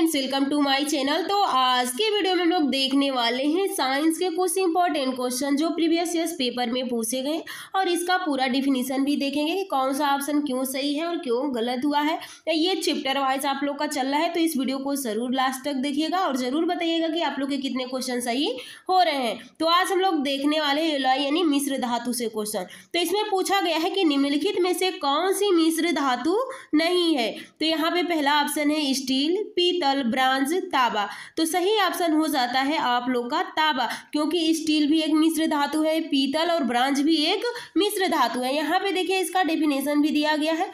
Friends, welcome to my channel. तो आज के वीडियो में हम लोग देखने वाले हैं साइंस के कुछ इंपॉर्टेंट क्वेश्चन जो प्रीवियस ईयर्स पेपर में पूछे गए और इसका पूरा डिफिनीशन भी देखेंगे कि कौन सा ऑप्शन क्यों सही है और क्यों गलत हुआ है। ये चैप्टर वाइज आप लोग का चल रहा है, तो इस वीडियो को जरूर लास्ट तक देखिएगा और जरूर बताइएगा कि आप लोग के कितने क्वेश्चन सही हो रहे हैं। तो आज हम लोग देखने वाले हैं एलॉय यानी मिश्र धातु से क्वेश्चन। तो इसमें पूछा गया है कि निम्नलिखित में से कौन सी मिश्र धातु नहीं है। तो यहाँ पे पहला ऑप्शन है स्टील, पीतल, ब्रांज, तांबा। तो सही ऑप्शन हो जाता है आप लोग का तांबा, क्योंकि स्टील भी एक मिश्र धातु है, पीतल और ब्रांज भी एक मिश्र धातु है। यहाँ पे देखिए इसका डेफिनेशन भी दिया गया है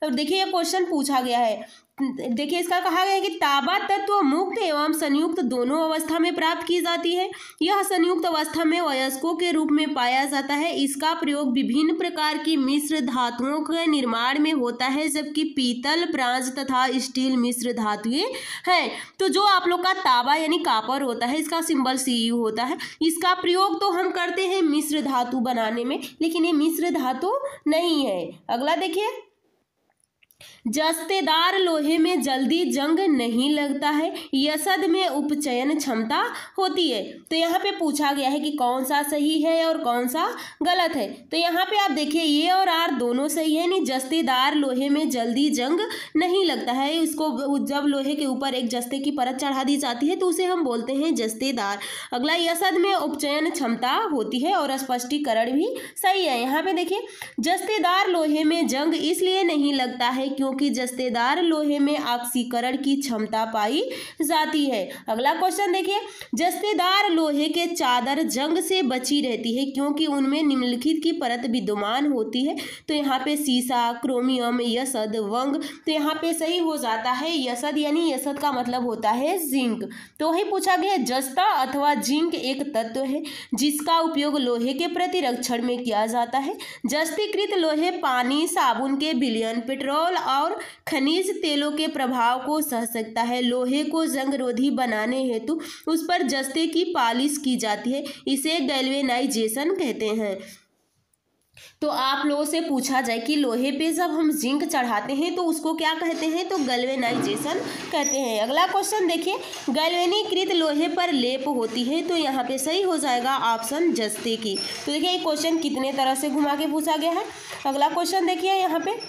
और देखिए ये क्वेश्चन पूछा गया है। देखिए इसका कहा गया है कि तांबा तत्व मुक्त एवं संयुक्त दोनों अवस्था में प्राप्त की जाती है। यह संयुक्त अवस्था में वयस्कों के रूप में पाया जाता है। इसका प्रयोग विभिन्न प्रकार की मिश्र धातुओं के निर्माण में होता है, जबकि पीतल, ब्रांज तथा स्टील मिश्र धातुएं हैं। तो जो आप लोग का तांबा यानी कॉपर होता है, इसका सिंबल Cu होता है। इसका प्रयोग तो हम करते हैं मिश्र धातु बनाने में, लेकिन ये मिश्र धातु नहीं है। अगला देखिए, जस्तेदार लोहे में जल्दी जंग नहीं लगता है, यसद में उपचयन क्षमता होती है। तो यहाँ पे पूछा गया है कि कौन सा सही है और कौन सा गलत है। तो यहाँ पे आप देखिए ये और आर दोनों सही है। नहीं, जस्तेदार लोहे में जल्दी जंग नहीं लगता है। इसको जब लोहे के ऊपर एक जस्ते की परत चढ़ा दी जाती है तो उसे हम बोलते हैं जस्तेदार। अगला, यसद में उपचयन क्षमता होती है और स्पष्टीकरण भी सही है। यहाँ पे देखिए जस्तेदार लोहे में जंग इसलिए नहीं लगता है क्योंकि जस्तेदार लोहे में ऑक्सीकरण की क्षमता पाई जाती है। अगला क्वेश्चन देखिए, जस्तेदार लोहे के चादर जंग से बची रहती है क्योंकि उनमें निम्नलिखित की परत विद्यमान होती है। तो यहाँ पे सीसा, क्रोमियम, यसद, वंग। तो यहाँ पे सही हो जाता है यसद, यानी यसद का मतलब होता है जिंक। तो वही पूछा गया, जस्ता अथवा जिंक एक तत्व है जिसका उपयोग लोहे के प्रतिरक्षण में किया जाता है। जस्तीकृत लोहे पानी, साबुन के विलयन, पेट्रोल और खनिज तेलों के प्रभाव को सह सकता है। लोहे को जंगरोधी बनाने हेतु उस पर जस्ते की पॉलिश की जाती है, इसे गैल्वेनाइजेशन कहते हैं। तो आप लोगों से पूछा जाए कि लोहे पे जब हम जिंक चढ़ाते हैं तो उसको क्या कहते हैं, तो गैल्वेनाइजेशन कहते हैं। अगला क्वेश्चन देखिए, गैल्वेनीकृत लोहे पर लेप होती है। तो यहाँ पे सही हो जाएगा ऑप्शन जस्ते की। तो देखिए ये क्वेश्चन कितने तरह से घुमा के पूछा गया है। अगला क्वेश्चन देखिए, यहाँ पे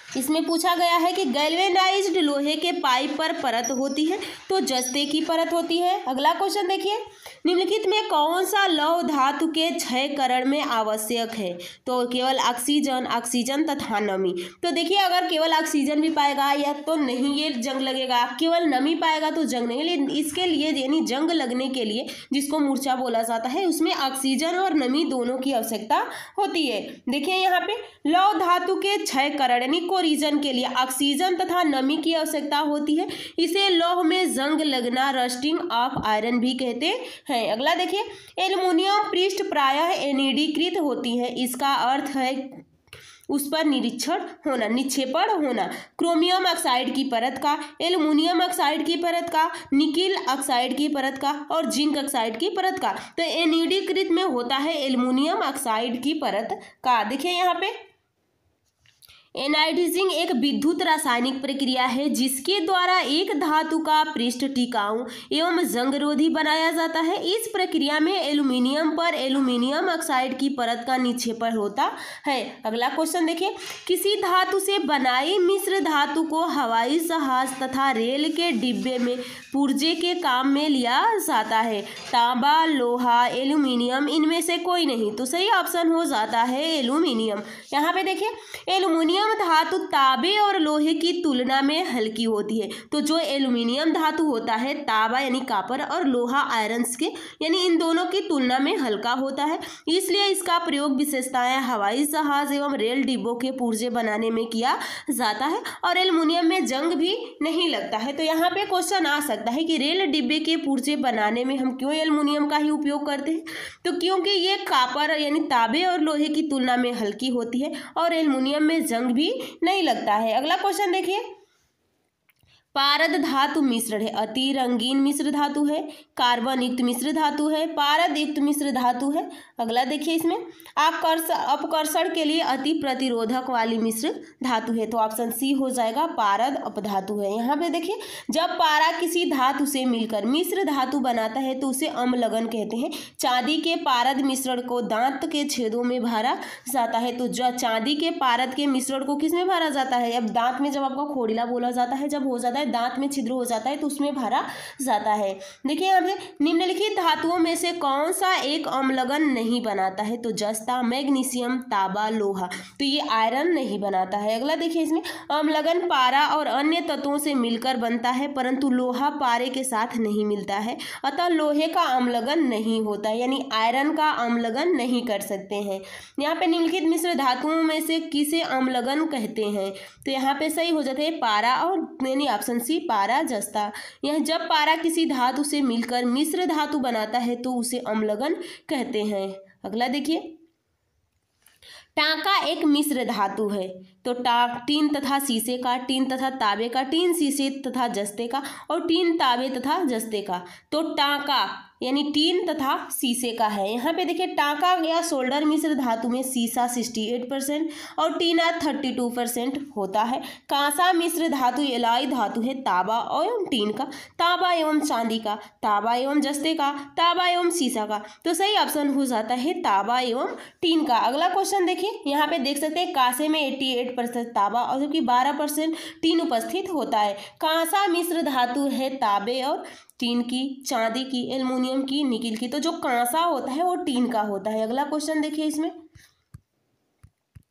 इसमें पूछा गया है कि गैल्वेनाइज्ड लोहे के पाइप पर परत होती है तो जस्ते की परत होती है। अगला क्वेश्चन देखिए, निम्नलिखित में कौन सा लौह धातु के क्षयकरण में आवश्यक है। तो केवल ऑक्सीजन तथा नमी। तो देखिए अगर केवल ऑक्सीजन भी पाएगा या तो नहीं ये जंग लगेगा, केवल नमी पाएगा तो जंग नहीं। लेकिन इसके लिए यानी जंग लगने के लिए जिसको मूर्छा बोला जाता है, उसमें ऑक्सीजन और नमी दोनों की आवश्यकता होती है। देखिए यहाँ पे लौह धातु के क्षयकरण यानी कोरिजन के लिए ऑक्सीजन तथा नमी की आवश्यकता होती है। इसे लौह में जंग लगना, रस्टिंग ऑफ आयरन भी कहते हैं। अगला देखिए, एल्युमिनियम पृष्ठ प्रायः एनिडीकृत होती है। इसका अर्थ है उस पर निक्षेपण होना। क्रोमियम ऑक्साइड की परत का, एल्युमिनियम ऑक्साइड की परत का, निकिल ऑक्साइड की परत का और जिंक ऑक्साइड की परत का। तो एनिडीकृत में होता है एल्युमिनियम ऑक्साइड की परत का। देखिए यहाँ पे एनाइडिजिंग एक विद्युत रासायनिक प्रक्रिया है जिसके द्वारा एक धातु का पृष्ठ टिकाऊ एवं जंगरोधी बनाया जाता है। इस प्रक्रिया में एल्युमिनियम पर एल्युमिनियम ऑक्साइड की परत का निक्षेपण होता है। अगला क्वेश्चन देखिए, किसी धातु से बनाई मिश्र धातु को हवाई जहाज तथा रेल के डिब्बे में पुर्जे के काम में लिया जाता है। तांबा, लोहा, एल्युमिनियम, इनमें से कोई नहीं। तो सही ऑप्शन हो जाता है एल्युमिनियम। यहाँ पे देखिए एल्युमिनियम धातु तांबे और लोहे की तुलना में हल्की होती है। तो जो एल्युमिनियम धातु होता है, तांबा यानी कॉपर और लोहा आयरन्स के यानी इन दोनों की तुलना में हल्का होता है, इसलिए इसका प्रयोग विशेषताएं हवाई जहाज एवं रेल डिब्बों के पुर्जे बनाने में किया जाता है और एल्युमिनियम में जंग भी नहीं लगता है। तो यहाँ पे क्वेश्चन आ सकता है कि रेल डिब्बे के पुर्जे बनाने में हम क्यों एल्युमिनियम का ही उपयोग करते हैं। तो क्योंकि ये कॉपर यानी तांबे और लोहे की तुलना में हल्की होती है और एल्युमिनियम में जंग भी नहीं लगता है। अगला क्वेश्चन देखिए, पारद धातु मिश्रण है, अति रंगीन मिश्र धातु है, कार्बन युक्त मिश्र धातु है, पारद युक्त मिश्र धातु है। अगला देखिए इसमें अपकर्षण के लिए अति प्रतिरोधक वाली मिश्र धातु है, तो ऑप्शन सी हो जाएगा पारद अपधातु है। यहाँ पे देखिए जब पारा किसी धातु से मिलकर मिश्र धातु बनाता है तो उसे अम्लगन कहते हैं। चांदी के पारद मिश्रण को दांत के छेदों में भरा जाता है, तो जो चांदी के पारद के मिश्रण को किस में भरा जाता है, अब दांत में जब आपका खोड़िला बोला जाता है, जब हो जाता है दांत में छिद्र हो जाता है तो उसमें भरा जाता है। देखिए यहाँ पे निम्नलिखित धातुओं में से कौन सा एक अम्लगन नहीं बनाता है, तो जस्ता, मैग्नीशियम, तांबा, लोहा, तो ये आयरन नहीं बनाता है। अगला देखिए इसमें अम्लगन पारा और अन्य तत्वों से मिलकर बनता है परंतु लोहा पारे के साथ नहीं मिलता है, अतः लोहे का अम्लगन नहीं होता है, यानी आयरन का अम्लगन नहीं कर सकते हैं। यहाँ पे निम्नलिखित मिश्र धातुओं में से किसे अम्लगन कहते हैं, तो यहाँ पे सही हो जाते हैं पारा और यानी ऑप्शन सी पारा, जस्ता। यह जब पारा किसी धातु से मिलकर मिश्र धातु बनाता है तो उसे अम्लगन कहते हैं। अगला देखिए टांका एक मिश्र धातु है, तो टीन तथा शीशे का, टीन तथा तांबे का, टीन शीशे तथा जस्ते का और टीन तांबे तथा जस्ते का, तो टांका यानी टीन तथा शीशे का है। यहाँ पे देखिए टांका या सोल्डर मिश्र धातु में शीशा 68% और टीना 32% होता है। कांसा मिश्र धातु एलॉय धातु है, तांबा एवं टीन का, तांबा एवं चांदी का, तांबा एवं जस्ते का, तांबा एवं शीशा का, तो सही ऑप्शन हो जाता है तांबा एवं टीन का। अगला क्वेश्चन देखिए यहाँ पे देख सकते हैं कांसे में 88% तांबा और जबकि 12% टीन उपस्थित होता है। कांसा मिश्र धातु है तांबे और टीन की, चांदी की, एल्युमिनियम की, निकिल की, तो जो कांसा होता है वो टीन का होता है। अगला क्वेश्चन देखिए इसमें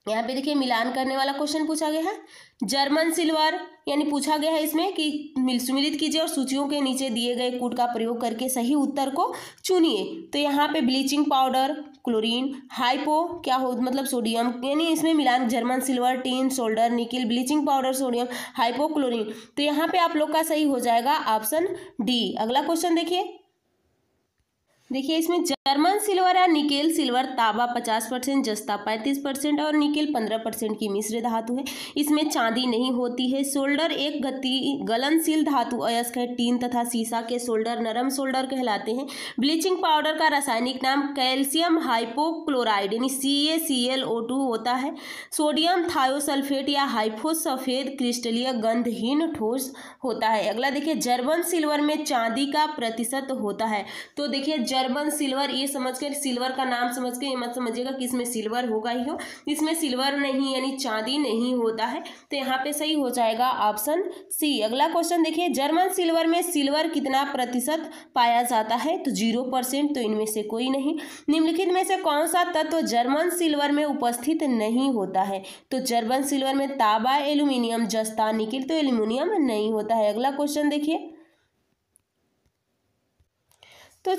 यहाँ पे देखिए मिलान करने वाला क्वेश्चन पूछा गया है। जर्मन सिल्वर यानी पूछा गया है इसमें कि सुमिलित कीजिए और सूचियों के नीचे दिए गए कूट का प्रयोग करके सही उत्तर को चुनिए। तो यहाँ पे ब्लीचिंग पाउडर, क्लोरीन, हाइपो क्या हो मतलब सोडियम, यानी इसमें मिलान German silver, tin, solder, nickel, bleaching powder, sodium, hypo, chlorine, तो यहाँ पे आप लोग का सही हो जाएगा ऑप्शन डी। अगला क्वेश्चन देखिए इसमें जर्मन सिल्वर या निकेल सिल्वर तांबा 50%, जस्ता 35% और निकेल 15% की मिश्र धातु है। इसमें चांदी नहीं होती है। सोल्डर एक गलनशील धातु अयस्क है। टीन तथा शीशा के सोल्डर नरम सोल्डर कहलाते हैं। ब्लीचिंग पाउडर का रासायनिक नाम कैल्शियम हाइपोक्लोराइड यानी CaClO2 होता है। सोडियम थायोसल्फेट या हाइपो सफेद क्रिस्टलीय गंधहीन ठोस होता है। अगला देखिए जर्मन सिल्वर में चांदी का प्रतिशत होता है। तो देखिए जर्मन सिल्वर ये समझकर सिल्वर का नाम समझ के ये मत समझिएगा कि इसमें सिल्वर होगा ही हो, इसमें सिल्वर नहीं यानी चांदी नहीं होता है, तो यहाँ पे सही हो जाएगा ऑप्शन सी। अगला क्वेश्चन देखिए जर्मन सिल्वर में सिल्वर कितना प्रतिशत पाया जाता है, तो 0%, तो इनमें से कोई नहीं। निम्नलिखित में से कौन सा तत्व जर्मन सिल्वर में उपस्थित नहीं होता है, तो जर्मन सिल्वर में तांबा, एल्यूमिनियम, जस्ता, निकिल, तो एल्यूमिनियम नहीं होता है। अगला क्वेश्चन देखिए तो